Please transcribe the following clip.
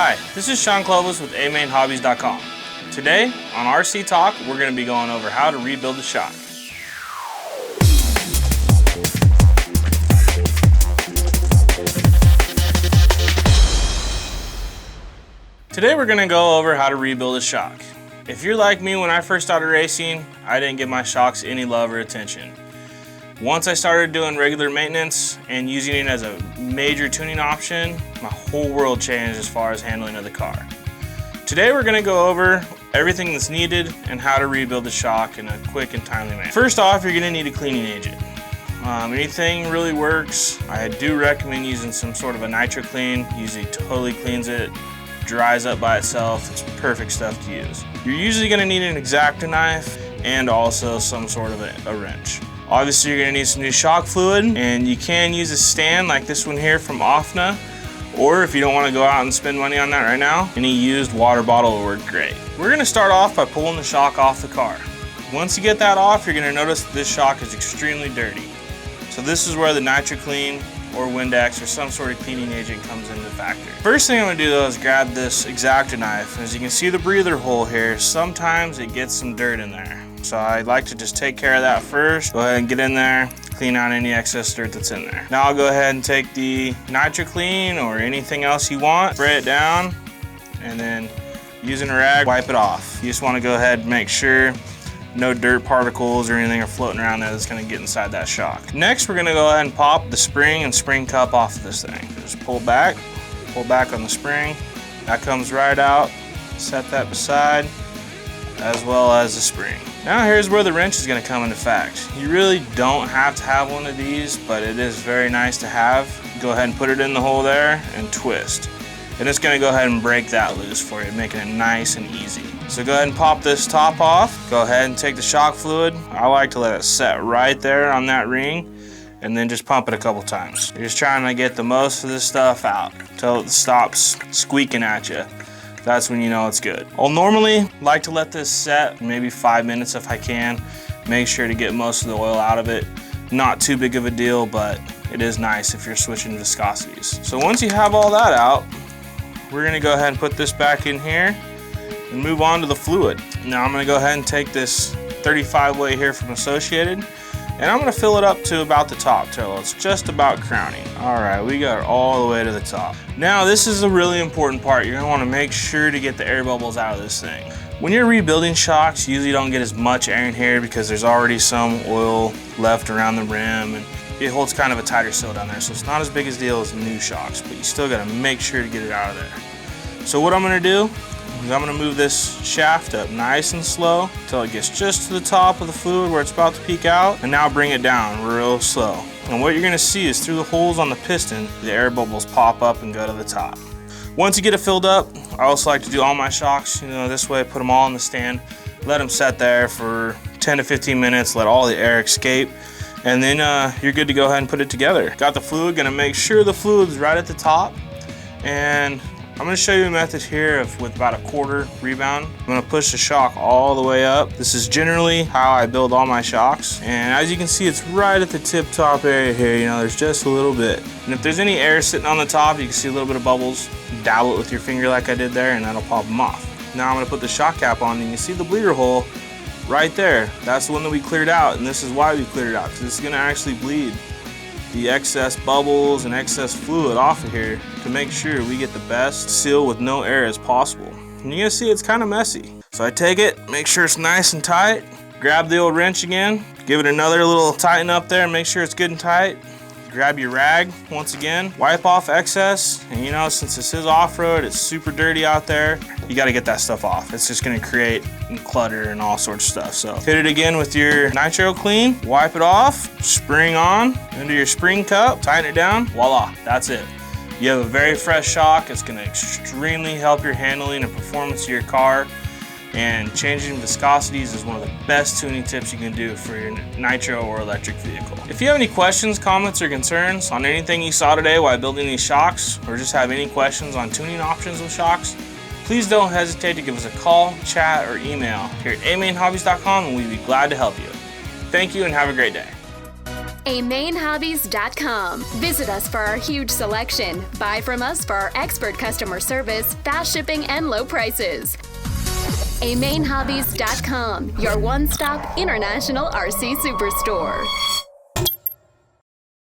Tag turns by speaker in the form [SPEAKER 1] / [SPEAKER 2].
[SPEAKER 1] Hi, this is Sean Clovis with amainhobbies.com. Today on RC Talk, we're going to be going over how to rebuild the shock. Today we're going to go over how to rebuild a shock. If you're like me, when I first started racing, I didn't give my shocks any love or attention. Once I started doing regular maintenance and using it as a major tuning option, my whole world changed as far as handling of the car. Today we're going to go over everything that's needed and how to rebuild the shock in a quick and timely manner. First off, you're going to need a cleaning agent. Anything really works. I do recommend using some sort of a nitro clean. Usually totally cleans it, dries up by itself. It's perfect stuff to use. You're usually going to need an X-Acto knife and also some sort of a wrench. Obviously, you're going to need some new shock fluid, and you can use a stand like this one here from OFNA, or if you don't want to go out and spend money on that right now, any used water bottle will work great. We're going to start off by pulling the shock off the car. Once you get that off, you're going to notice that this shock is extremely dirty. So this is where the Nitro Clean or Windex or some sort of cleaning agent comes into the factor. First thing I'm going to do though is grab this X-Acto knife. And as you can see the breather hole here, sometimes it gets some dirt in there. So I like to just take care of that first. Go ahead and get in there, clean out any excess dirt that's in there. Now I'll go ahead and take the Nitro Clean or anything else you want, spray it down, and then using a rag, wipe it off. You just want to go ahead and make sure no dirt particles or anything are floating around there that's going to get inside that shock. Next, we're going to go ahead and pop the spring and spring cup off of this thing. Just pull back on the spring. That comes right out. Set that beside, as well as the spring. Now here's where the wrench is going to come into fact. You really don't have to have one of these, but it is very nice to have. Go ahead and put it in the hole there and twist. And it's going to go ahead and break that loose for you, making it nice and easy. So go ahead and pop this top off. Go ahead and take the shock fluid. I like to let it set right there on that ring and then just pump it a couple times. You're just trying to get the most of this stuff out until it stops squeaking at you. That's when you know it's good. I'll normally like to let this set maybe 5 minutes if I can. Make sure to get most of the oil out of it. Not too big of a deal, but it is nice if you're switching viscosities. So once you have all that out, we're gonna go ahead and put this back in here and move on to the fluid. Now I'm gonna go ahead and take this 35 weight here from Associated, and I'm gonna fill it up to about the top till it's just about crowning. All right, we got it all the way to the top. Now this is a really important part. You're gonna wanna make sure to get the air bubbles out of this thing. When you're rebuilding shocks, you usually don't get as much air in here because there's already some oil left around the rim, and it holds kind of a tighter seal down there, so it's not as big a deal as new shocks, but you still gotta make sure to get it out of there. So what I'm gonna do is I'm gonna move this shaft up nice and slow until it gets just to the top of the fluid where it's about to peak out, and now bring it down real slow. And what you're gonna see is through the holes on the piston, the air bubbles pop up and go to the top. Once you get it filled up, I also like to do all my shocks, this way, put them all in the stand, let them set there for 10 to 15 minutes, let all the air escape, and then you're good to go ahead and put it together. Got the fluid, gonna make sure the fluid's right at the top, and I'm gonna show you a method here with about a quarter rebound. I'm gonna push the shock all the way up. This is generally how I build all my shocks. And as you can see, it's right at the tip top area here. There's just a little bit. And if there's any air sitting on the top, you can see a little bit of bubbles. Dabble it with your finger like I did there, and that'll pop them off. Now I'm gonna put the shock cap on, and you can see the bleeder hole right there. That's the one that we cleared out, and this is why we cleared it out, because it's gonna actually bleed the excess bubbles and excess fluid off of here to make sure we get the best seal with no air as possible. And you're gonna see it's kind of messy. So I take it, make sure it's nice and tight, grab the old wrench again, give it another little tighten up there and make sure it's good and tight. Grab your rag once again, wipe off excess, and since this is off-road, it's super dirty out there, you gotta get that stuff off. It's just gonna create clutter and all sorts of stuff. So hit it again with your Nitro Clean, wipe it off, spring on into your spring cup, tighten it down, voila, that's it. You have a very fresh shock. It's gonna extremely help your handling and performance of your car. And changing viscosities is one of the best tuning tips you can do for your nitro or electric vehicle. If you have any questions, comments, or concerns on anything you saw today while building these shocks, or just have any questions on tuning options with shocks, please don't hesitate to give us a call, chat, or email here at amainhobbies.com, and we'd be glad to help you. Thank you and have a great day.
[SPEAKER 2] amainhobbies.com. Visit us for our huge selection. Buy from us for our expert customer service, fast shipping, and low prices. amainhobbies.com, your one-stop international RC superstore.